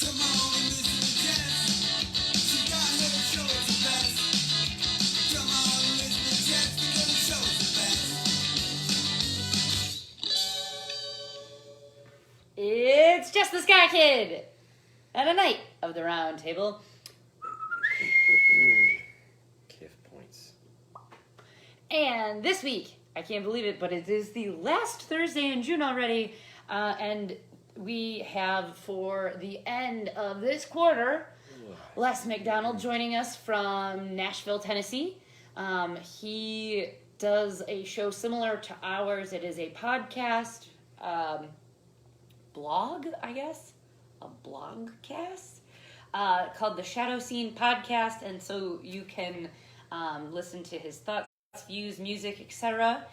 Come on and listen to Jess. She got her shows the best. Come on and listen to Jess because the show's the best. It's Jess the Sky Kid at a night of the round table. Kiff points. And this week, I can't believe it, but it is the last Thursday in June already. And we have, for the end of this quarter, Les McDonald joining us from Nashville, Tennessee. He does a show similar to ours. It is a podcast, blog, I guess, a blogcast, called the Shadow Scene Podcast. And so you can listen to his thoughts, views, music, etc.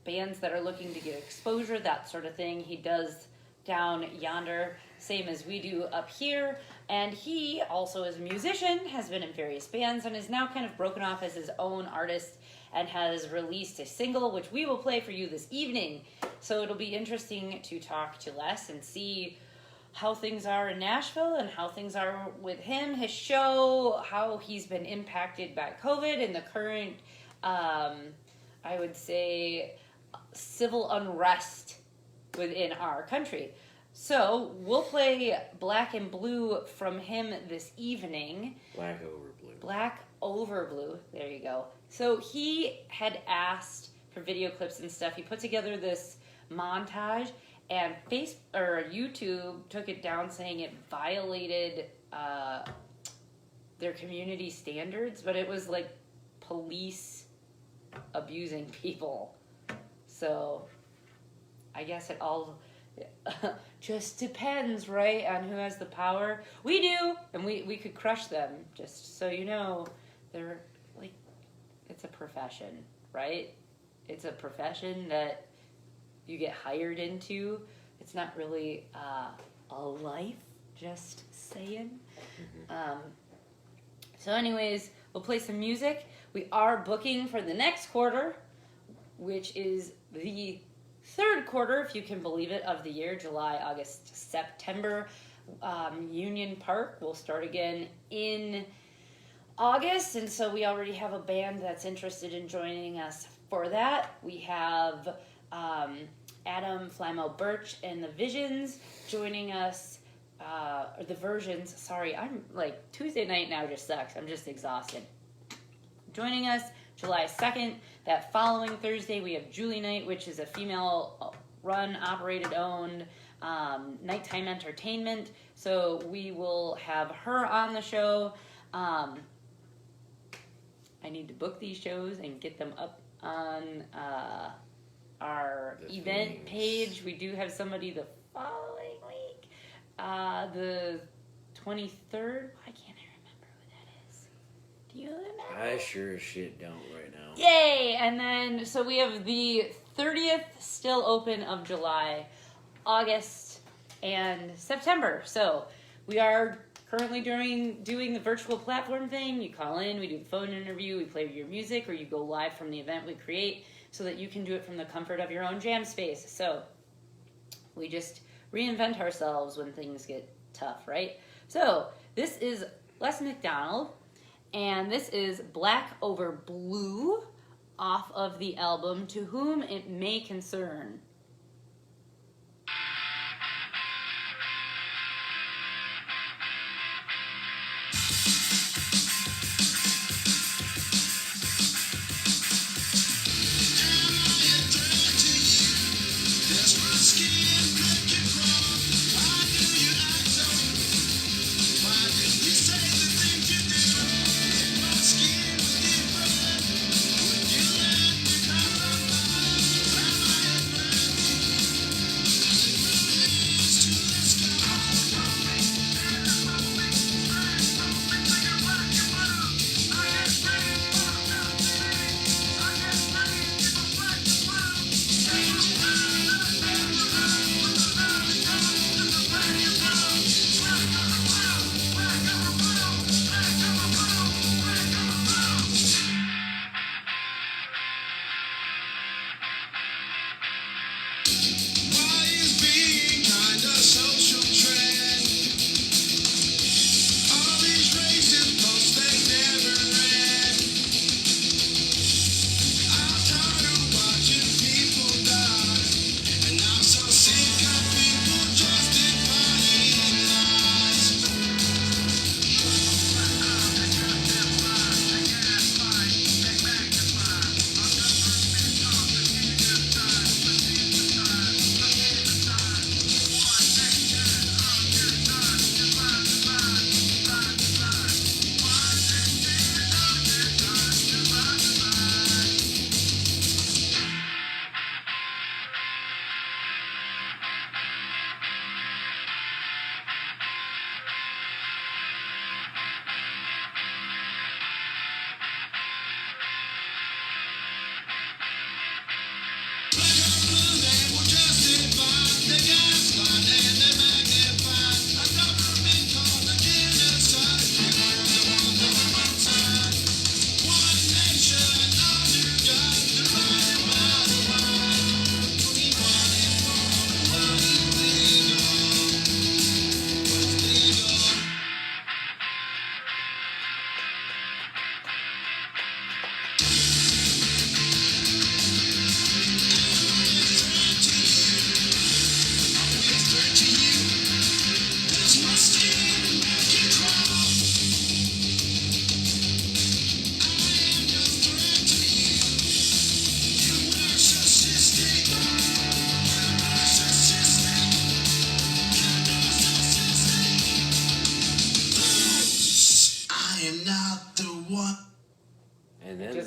Bands that are looking to get exposure, that sort of thing. He does down yonder, same as we do up here. And he also is a musician, has been in various bands, and is now kind of broken off as his own artist and has released a single, which we will play for you this evening. So it'll be interesting to talk to Les and see how things are in Nashville and how things are with him, his show, how he's been impacted by COVID and the current, I would say, civil unrest within our country. So we'll play Black and Blue from him this evening. Black over blue. Black over blue. There you go. So he had asked for video clips and stuff. He put together this montage, and YouTube took it down saying it violated their community standards, but it was like police abusing people. So I guess it all just depends, right, on who has the power. We do, and we could crush them, just so you know. They're like, it's a profession, right? It's a profession that you get hired into. It's not really a life, just saying. So anyways, we'll play some music. We are booking for the next quarter, which is the third quarter, if you can believe it, of the year, July, August, September. Union Park will start again in August, and so we already have a band that's interested in joining us for that. We have Adam Flamo Birch and the Visions joining us, or the Versions, sorry, I'm like, Tuesday night now just sucks, I'm just exhausted. Joining us July 2nd. That following Thursday, we have Julie Night, which is a female-run, operated-owned nighttime entertainment. So we will have her on the show. I need to book these shows and get them up on our event page. We do have somebody the following week, the 23rd. I can't remember who that is. Do you remember? I sure as shit don't right now. Yay! And then, so we have the 30th still open of July, August, and September. So we are currently doing the virtual platform thing. You call in, we do the phone interview, we play your music, or you go live from the event we create so that you can do it from the comfort of your own jam space. So we just reinvent ourselves when things get tough, right? So this is Les McDonald, and this is Black Over Blue off of the album To Whom It May Concern. Why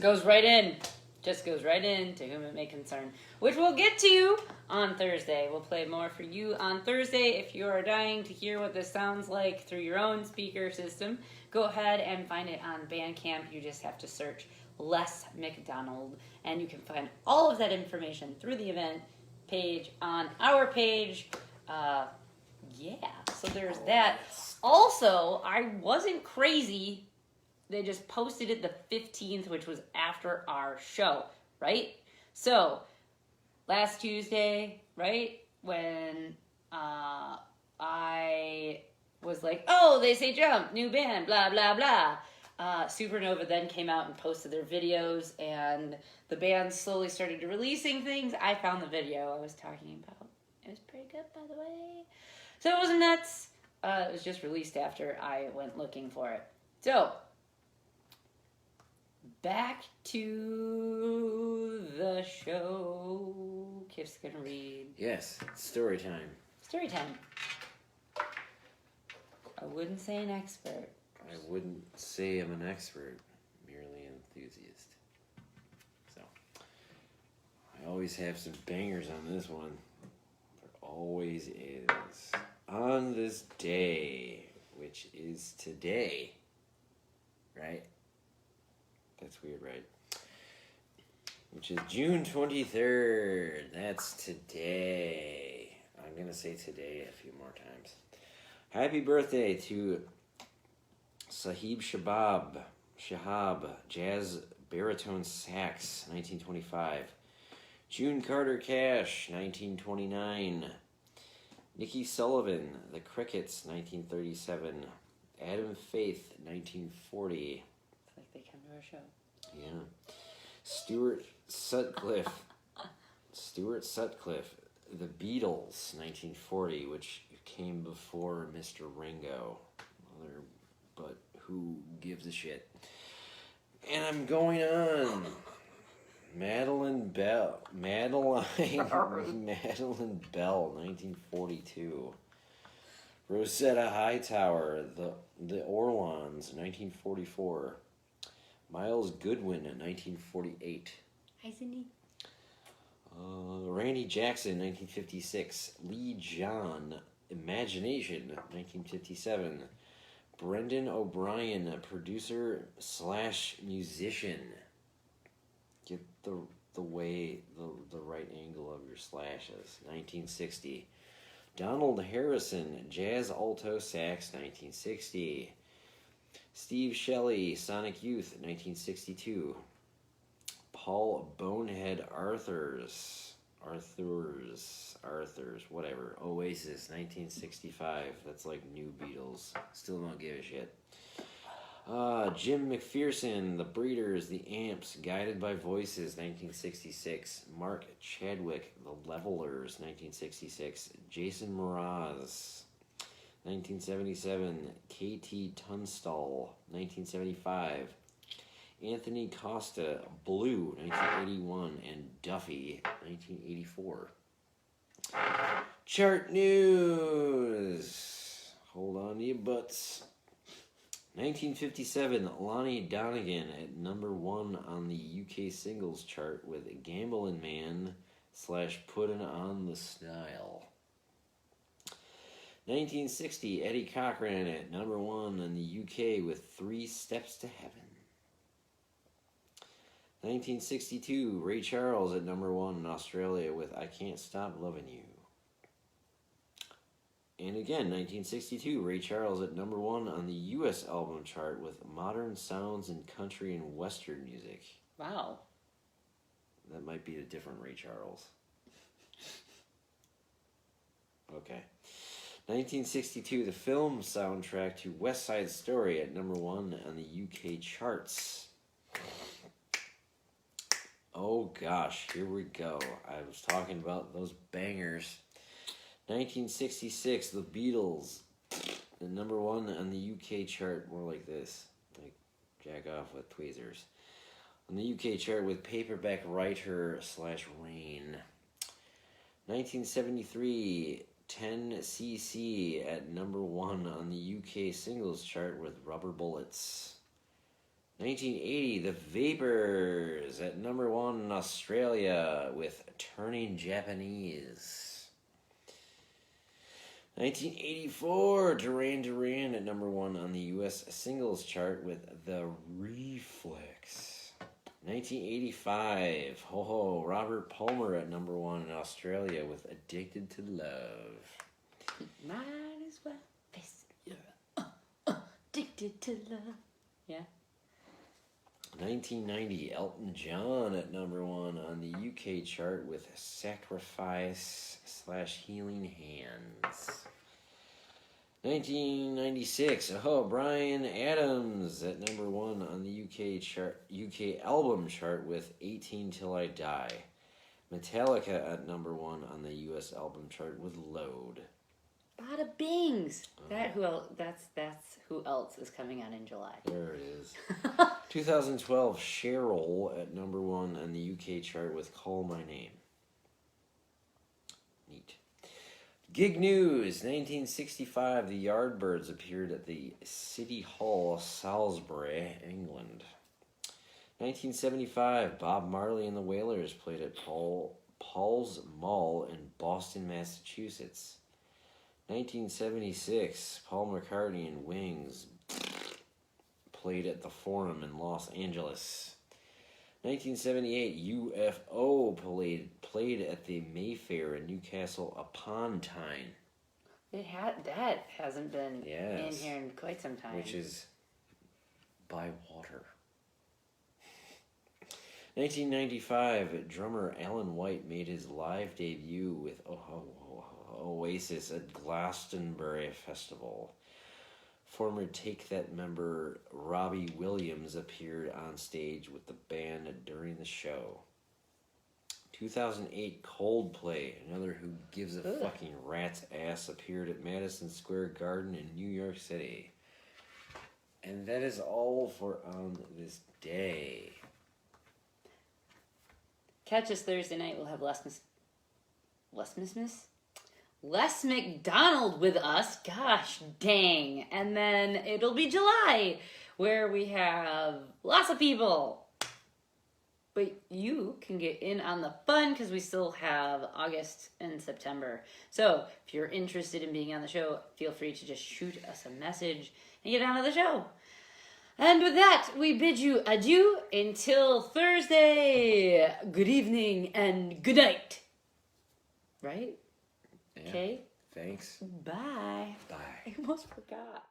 goes right in. Just goes right in to whom it may concern, which we'll get to on Thursday. We'll play more for you on Thursday. If you are dying to hear what this sounds like through your own speaker system, go ahead and find it on Bandcamp. You just have to search Les McDonald, and you can find all of that information through the event page on our page. So there's that. Also, I wasn't crazy. They just posted it the 15th, which was after our show, right? So, last Tuesday, right, when I was like, oh, They Say Jump, new band, blah, blah, blah. Supernova then came out and posted their videos, and the band slowly started releasing things. I found the video I was talking about. It was pretty good, by the way. So it wasn't nuts. It was just released after I went looking for it. So, back to the show. Kif's gonna read. Yes, story time. Story time. I wouldn't say an expert. I wouldn't say I'm an expert, merely an enthusiast. So, I always have some bangers on this one. There always is. On this day, which is today, right? That's weird, right? Which is June 23rd. That's today. I'm going to say today a few more times. Happy birthday to Sahib Shahab, jazz baritone sax, 1925. June Carter Cash, 1929. Nikki Sullivan, The Crickets, 1937. Adam Faith, 1940. It's like they come to our show. Yeah. Stuart Sutcliffe, The Beatles, 1940, which came before Mr. Ringo. But who gives a shit? And I'm going on. Madeline Bell, 1942. Rosetta Hightower, The Orlons, 1944. Miles Goodwin, 1948. Hi, Cindy. Randy Jackson, 1956. Lee John, Imagination, 1957. Brendan O'Brien, producer / musician. Get the right angle of your slashes. 1960. Donald Harrison, jazz alto sax, 1960. Steve Shelley, Sonic Youth, 1962. Paul Bonehead Arthurs, whatever. Oasis, 1965. That's like new Beatles. Still don't give a shit. Jim McPherson, The Breeders, The Amps, Guided by Voices, 1966. Mark Chadwick, The Levelers, 1966. Jason Mraz, 1977. K.T. Tunstall, 1975. Anthony Costa, Blue, 1981. And Duffy, 1984. Chart news. Hold on to your butts. 1957, Lonnie Donegan at number 1 on the UK singles chart with Gamblin' Man / Puttin' on the Style. 1960, Eddie Cochran at number 1 in the UK with 3 Steps to Heaven. 1962, Ray Charles at number 1 in Australia with I Can't Stop Loving You. And again, 1962, Ray Charles at number 1 on the U.S. album chart with Modern Sounds in Country and Western Music. Wow. That might be a different Ray Charles. Okay. 1962, the film soundtrack to West Side Story at number 1 on the UK charts. Oh gosh, here we go. I was talking about those bangers. 1966, The Beatles, the number 1 on the UK chart, more like this, like jack off with tweezers. On the UK chart with Paperback Writer / Rain. 1973, 10cc at number 1 on the UK singles chart with Rubber Bullets. 1980, The Vapors at number 1 in Australia with Turning Japanese. 1984, Duran Duran at number 1 on the US singles chart with The Reflex. 1985, Ho Ho, Robert Palmer at number 1 in Australia with Addicted to Love. Might as well face it, you're addicted to love. Yeah. 1990, Elton John at number 1 on the UK chart with Sacrifice / Healing Hands. 1996, Bryan Adams at number 1 on the UK album chart with 18 Till I Die. Metallica at number 1 on the US album chart with Load. Bada bings. That's who else is coming out in July. There it is. 2012, Cheryl at number 1 on the UK chart with Call My Name. Neat. Gig news. 1965, the Yardbirds appeared at the City Hall, Salisbury, England. 1975, Bob Marley and the Wailers played at Paul's Mall in Boston, Massachusetts. 1976, Paul McCartney and Wings played at the Forum in Los Angeles. 1978, UFO played at the Mayfair in Newcastle upon Tyne. That hasn't been Yes. in here in quite some time. Which is by water. 1995, drummer Alan White made his live debut with Oasis at Glastonbury Festival. Former Take That member Robbie Williams appeared on stage with the band during the show. 2008, Coldplay, another Who Gives a Fucking Rat's Ass, appeared at Madison Square Garden in New York City. And that is all for On This Day. Catch us Thursday night. We'll have Les McDonald with us. Gosh dang. And then it'll be July, where we have lots of people. But you can get in on the fun because we still have August and September. So if you're interested in being on the show, feel free to just shoot us a message and get onto the show. And with that, we bid you adieu until Thursday. Good evening and good night. Right? Yeah. Okay. Thanks. Bye. Bye. I almost forgot.